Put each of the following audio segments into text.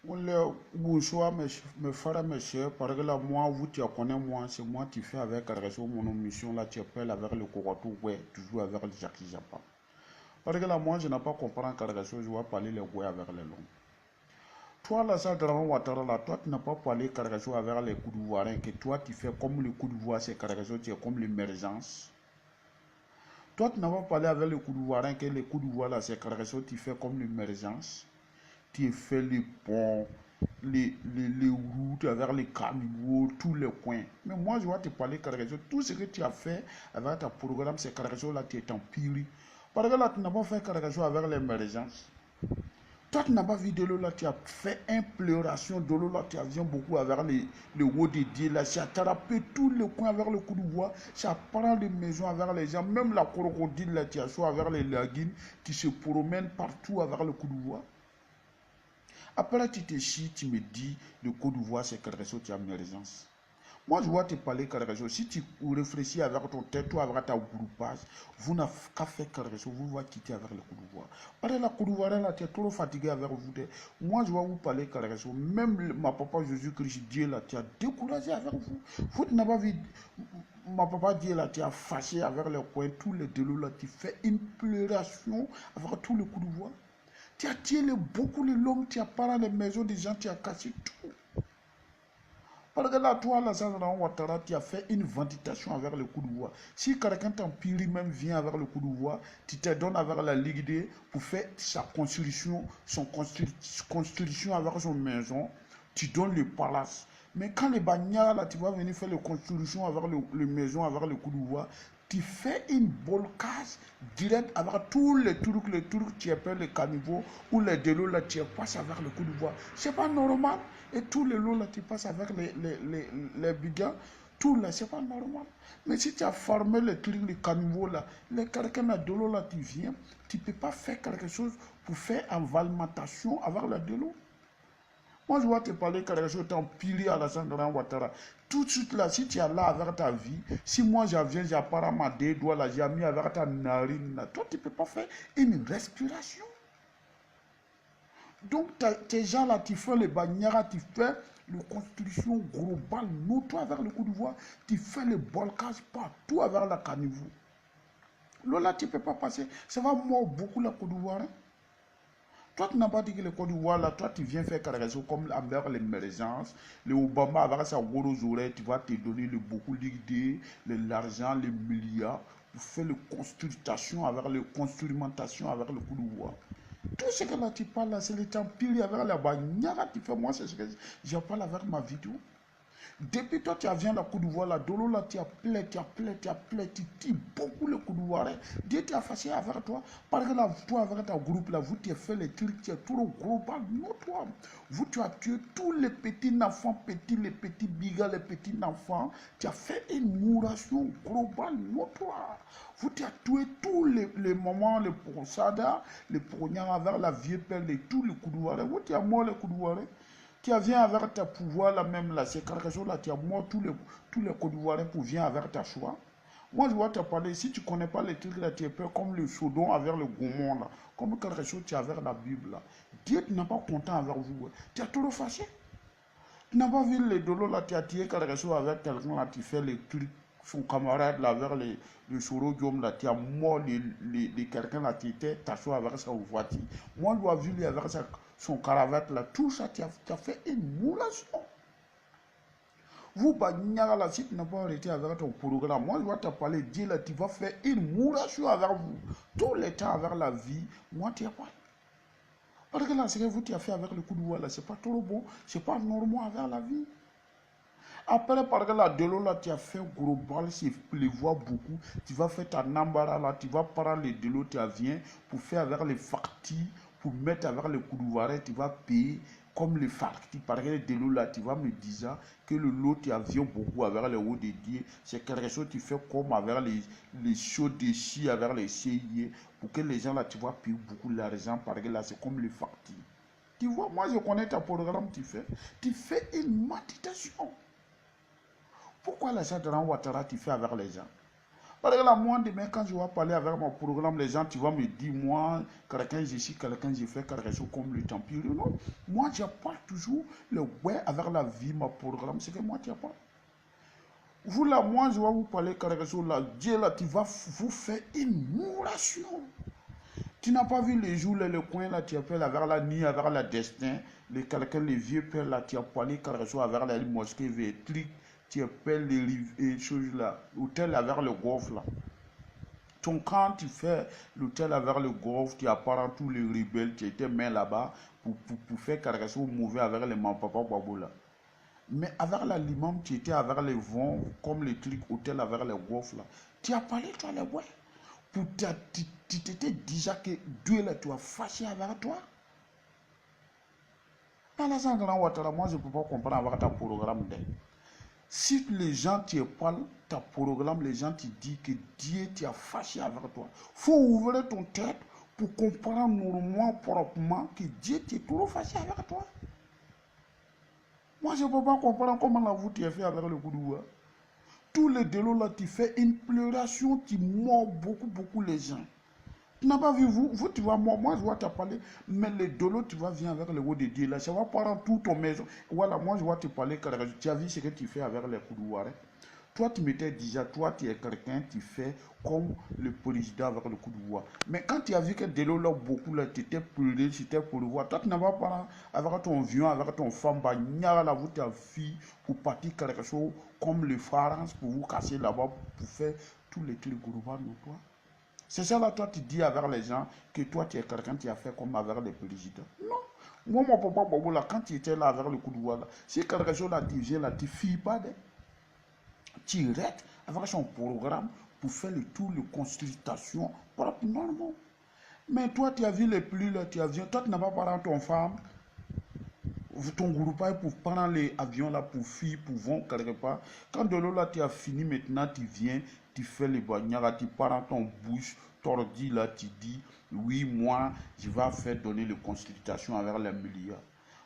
Bonsoir mes frères et mes sœurs, parce que là, moi, vous tu connais moi, c'est moi qui fais avec la raison mon mission, là, tu appelles avec le Korotou, ouais, toujours avec le Jackie Japa. Parce que là, moi, je n'ai pas compris en raison, je vais parler les ouais avec les longs. Toi, là, ça, Grand Ouattara, là, toi, tu n'as pas parlé cargaison avec les coups de voix, que toi, tu fais comme le coup de voix, c'est cargaison, tu es comme l'émergence. Toi, tu n'as pas parlé avec le coup de voix, que les coups de voix, là, c'est cargaison, tu fais comme l'émergence. Tu fais les ponts, les routes avec les camions, tous les coins. Mais moi, je vais te parler cargaison. Tout ce que tu as fait avec ta programme, c'est cargaison, là, tu es en pire. Parce que là, tu n'as pas fait cargaison avec l'émergence. Toi, tu n'as pas vu de l'eau là, tu as fait imploration de l'eau là, tu as vu beaucoup avec le haut de Dieu là, tu as attrapé tous les coins avec le coup de voix, tu as parlé des maisons avec les gens, même la crocodile là, tu as choisi avec les lagunes qui se promènent partout avec le coup de voix. Après, tu te chies, tu me dis, le coup de voix, c'est quelque chose, tu as une raisons. Moi, je dois te parler quelque chose. Si tu réfléchis avec ton tête, toi, avec ta groupage, vous n'avez qu'à faire quelque chose, vous va quitter avec le coup de voix. Parce que la coup de voix, là, tu es trop fatigué avec vous. Moi, je vais vous parler quelque chose. Même ma papa Jésus-Christ, Dieu, là, tu as découragé avec vous. Vous n'avez pas vu, ma papa Dieu, là, tu as fâché avec les coins, tous les deux, là, tu fais une pleuration avec tous les coups de voix. Tu as tiré beaucoup de l'homme, tu as parlé des maisons des gens, tu as cassé tout. Parce que là, toi, là, Ouattara, tu as fait une ventilation avec le coup de voix. Si quelqu'un t'empire même vient avec le coup de voix, tu te donnes avec la Ligue 2 pour faire sa construction, construction avec son maison, tu donnes le palace. Mais quand les bagnards, là, tu vas venir faire la construction avec le maison, avec le coup de voix, tu fais une bolcage directe avec tous les trucs, tu appelles les caniveaux ou les délos, là, tu passes avec le coup de voix. C'est pas normal. Et tous les lots, là, tu passes avec les bigas. Tout là, c'est pas normal. Mais si tu as formé les trucs, les caniveaux, là, les quelqu'un de l'eau, là, tu viens, tu ne peux pas faire quelque chose pour faire envalmentation avec la de l'eau. Moi, je vais te parler quelque chose, tu es empilé à la Sandra Ouattara. Tout de suite là, si tu es là avec ta vie, si moi je viens, j'apparais à ma deux doigts là, j'ai mis avec ta narine là, toi tu ne peux pas faire une respiration. Donc tes gens là, tu fais les bannières, tu fais la construction globale, nous toi avec le coup de voix, tu fais le bolcage partout avec la caniveau. Là, tu ne peux pas passer. Ça va mordre beaucoup la Côte d'Ivoire. Hein? Toi, tu n'as pas dit que le Côte d'Ivoire, là, toi, tu viens faire quelque chose comme avec l'émergence. Le Obama, avec sa gros oreilles, tu vas te donner le beaucoup d'idées, l'argent, les milliards, pour faire la construction avec le construmentation avec le Côte d'Ivoire. Tout ce que là tu parles là, c'est le temps pire avec la bagnara tu fais. Moi, c'est ce que je parle avec ma vidéo. Depuis toi, tu as vu la coup de voix là, Dolo là, tu as plaît, tu tires beaucoup le coup de voix. Dieu t'a fâché avec toi. Parce que là, toi, avec ta groupe là, vous tu as fait les trucs, tu as trop global, non toi. Vous, tu as tué tous les petits enfants, les petits bigas, les petits enfants. Tu as fait une mouration globale, non toi. Vous, tu as tué tous les moments, les poursadas, les poignards avec la vieille pelle et tous les coups de voix. Vous, tu as mort les coups de voix. Tu viens avec ta pouvoir là même là, c'est quelque chose là, tu as moi tous les Côte d'Ivoiriens pour venir avec ta choix. Moi je vais te parler, si tu ne connais pas les trucs là, tu es peur comme le Sodom avec le Gaumont là, comme quelque chose tu as avec la Bible là. Dieu n'est pas content avec vous, tu as trop fâché. Tu n'as pas vu les dolos là, tu as tiré quelque chose avec quelqu'un là, tu fais les trucs, son camarade là, vers le Sorodium là, tu as mort les quelqu'un là, tu étais t'asseoir avec sa voiture. Moi je dois vu lui avec son caravate là, tout ça, tu as fait une moulation. Vous, Bagnara, là, si tu n'as pas arrêté avec ton programme, moi je vais te parler, Dieu là, tu vas faire une moulation avec vous. Tout le temps avec la vie, moi tu n'as pas. Parce que là, ce que vous tu as fait avec le coup de voix là, c'est pas trop bon, c'est pas normal avec la vie. Après, par exemple, là, de l'eau, là, tu as fait global, s'il pleuvoit beaucoup, tu vas faire ta nambara, là, tu vas parler de l'eau, tu viens pour faire avec les factures, pour mettre avec les coups tu vas payer comme les factures. Par exemple, de l'eau, là, tu vas me dire que le lot, tu viens beaucoup avec les hauts de Dieu. C'est quelque chose que tu fais comme avec les shows de chi, avec les CIE, pour que les gens, là, tu vas payer beaucoup d'argent. Par exemple, là, c'est comme les factures. Tu vois, moi, je connais ton programme, tu fais une méditation. Pourquoi la Sadran Ouattara tu fais avec les gens? Parce que là, moi, demain, quand je vais parler avec mon programme, les gens, tu vas me dire, moi, quelqu'un, j'ai ici, quelqu'un, j'ai fait quelque chose comme le Tempire. Non, moi, je parle toujours le ouais avec la vie, mon programme, c'est que moi, tu pas. Vous là, moi, je vais vous parler quelque chose là. Dieu là, tu vas vous faire une mouration. Tu n'as pas vu les jours, là, le coin là, tu as fait avec la nuit, avec la destin, les quelqu'un, les vieux pères là, tu as parlé quelque chose avec la mosquée vétrique, tu as fait les choses là, l'hôtel avec le golf là. Donc quand tu fais l'hôtel avec le golf, tu apprends tous les rebelles, tu étais main là-bas pour faire quelque chose de mauvais avec les mampapa babo là. Mais avec la limam, tu étais avec les vents, comme les trucs hôtel avec les golf là. Tu as parlé, toi, les ouais. Tu t'étais déjà que Dieu là, tu as fâché avec toi. Dans la grand Ouattara, moi je ne peux pas comprendre avec ta programme. Si les gens te parlent, ta programme, les gens te disent que Dieu t'a fâché avec toi. Il faut ouvrir ton tête pour comprendre normalement, proprement, que Dieu t'est toujours fâché avec toi. Moi, je ne peux pas comprendre comment la vous t'es fait avec le coup de bois. Tous les délos là, tu fais une pleuration, tu mords beaucoup les gens. Tu n'as pas vu, vous tu vas, moi je vois te parler, mais les dolos, tu vas venir avec le haut de Dieu là, ça va prendre toute ton maison. Voilà, moi je vois te parler, tu as vu ce que tu fais avec les coups de bois. Toi, tu m'étais déjà, toi, tu es quelqu'un, tu fais comme le président avec le coup de voix. Mais quand tu as vu que Delo là, beaucoup, là, tu étais pleuré, c'était pour le voir. Toi, tu n'as pas parlé avec ton vieux, avec ton femme, bah, là, vous, ta fille, pour partir quelque chose comme le France, pour vous casser là-bas, pour faire tous les trucs gouvernements, toi. C'est ça là, toi, tu dis avec les gens que toi, tu es quelqu'un qui a fait comme avec les présidents. Non. Moi, mon papa, Bobo, là, quand tu étais là avec le coup de voix, là, si quelque chose là, tu viens là, tu ne fuis pas de direct avec son programme pour faire le tour de consultation propre normalement. Mais toi, tu as vu les pluies, là, tu as vu, toi, tu n'as pas parlé à ton femme, ton groupe pour prendre les avions là, pour fuir, pour vendre quelque part. Quand de l'eau là, tu as fini, maintenant, tu viens, tu fais les bagnards, tu pars dans ton bouche, tordi là, tu dis, oui, moi, je vais faire donner les consultations avec les milliards.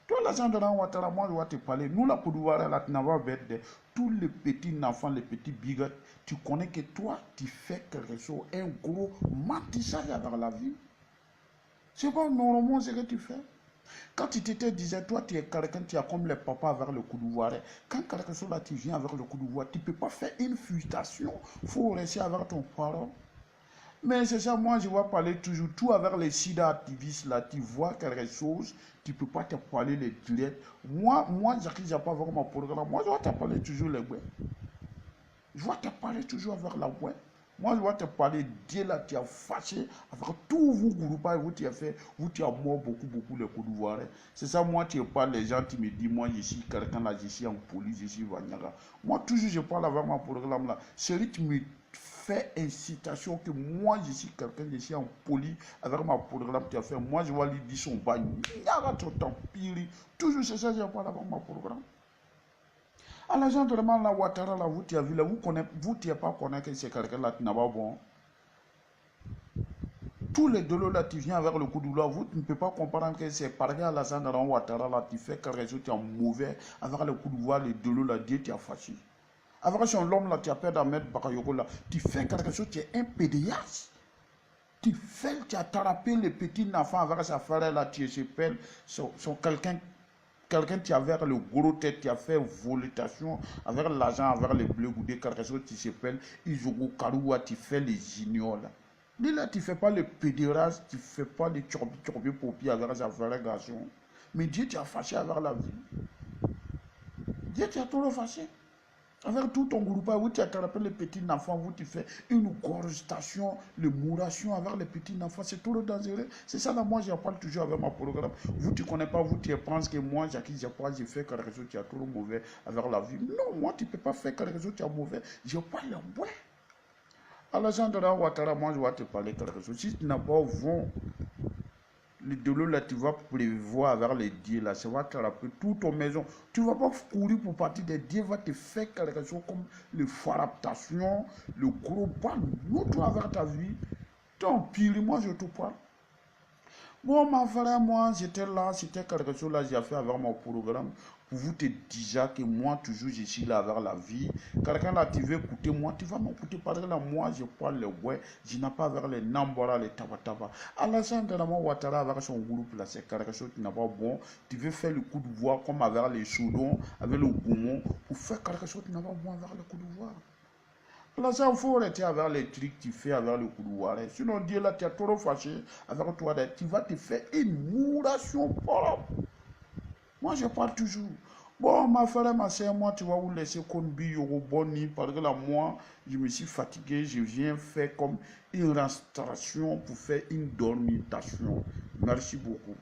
Toi, l'argent de Ouattara, moi, je vais te parler. Nous, la Poulouara, là, tu n'as pas de tous les petits enfants, les petits bigots, tu connais que toi, tu fais quelque chose, un gros matissage avec la vie. C'est pas normalement ce que tu fais. Quand tu t'étais disais, toi, tu es quelqu'un, tu as comme les papas avec le coup de voix. Quand quelque chose là, tu viens avec le coup de voix, tu ne peux pas faire une fuitation. Il faut rester avec ton parent. Mais c'est ça, moi je vais parler toujours, tout avec les sida activistes là, tu vois quelque chose, tu ne peux pas te parler les directs. Moi, j'arrive pas avec mon programme, moi je vais te parler toujours les web. Je vais te parler toujours avec la web. Moi je vais te parler, Dieu là, tu as fâché avec tous vos groupes, vous tu as fait, vous tu as mort beaucoup les coups de voir. C'est ça, moi tu parles, les gens qui me disent, moi je suis quelqu'un là, je suis en police, je suis Vanyaga. Moi toujours je parle avec mon programme là. Celui qui me fait incitation que moi je suis quelqu'un, je suis en poli avec ma programme tu as fait, moi je vais lui dire son bagne, toujours c'est ça je parle avec ma programme. À la gente vraiment la Ouattara là, vous tu as vu là, vous tu n'as pas connaître que c'est quelqu'un là qui n'a pas bon. Tous les deux là, tu viens avec le coup de douleur, vous ne pouvez pas comprendre que c'est parce qu'à la gente Ouattara là, tu fais quelque chose, tu es mauvais, avec le coup de douleur, les deux là, Dieu tu as fâché. Avec son homme là, tu as peur d'en mettre Bakayoko là, tu fais quelque chose, tu es un pédéas. Tu fais, tu as attrapé les petits enfants avec sa frère là, tu s'appelles, son quelqu'un qui avait le gros tête, qui a fait voletation avec l'argent, avec les bleus goudés, quelque chose qui s'appelle Izogo Karoua, tu fais les juniors là. Lui là, tu ne fais pas le pédérage, tu ne fais pas les tchorbi popi avec sa frère garçon. Mais Dieu t'a fâché avec la vie. Dieu t'a trop fâché. Avec tout ton groupe, où tu attrapes les petits enfants, où tu fais une gorgestation, le mouration avec les petits enfants, c'est trop dangereux. C'est ça là, moi j'en parle toujours avec mon programme. Vous tu ne connais pas, vous tu penses que moi, j'ai fait quelque chose qui est trop mauvais avec la vie. Non, moi tu ne peux pas faire quelque chose qui est mauvais. Je parle ouais. À la gente de la Ouattara, moi je vais te parler quelque chose. Si tu n'as pas vent, les douleurs là, tu vas prévoir avec les dieux là, ça va te rappeler toute ton maison. Tu ne vas pas courir pour partir des dieux, va te faire quelque chose comme les faraptations, le gros bal, nous toi avec ta vie. Tant pire, moi je te parle. Bon, ma frère, moi, j'étais là, c'était quelque chose là, j'ai fait avec mon programme. Pour vous te dire que moi, toujours, je suis là avec la vie. Quelqu'un là, tu veux écouter moi, tu vas m'écouter parce que là, moi, je parle le ouais, je n'ai pas avec les Nambora, les Tabataba. Alassane Ouattara avec son groupe là, c'est quelque chose qui n'a pas bon. Tu veux faire le coup de voix comme avec les Soudons, avec le Goumon, pour faire quelque chose qui n'a pas bon avec le coup de voix. Là, ça, il faut arrêter avec les trucs que tu fais avec le couloir. Sinon, Dieu, là, tu es trop fâché avec toi. Tu vas te faire une mouration propre. Moi, je parle toujours. Bon, ma frère, ma soeur, moi, tu vas vous laisser comme au boni. Parce que là, moi, je me suis fatigué. Je viens faire comme une restauration pour faire une dormitation. Merci beaucoup.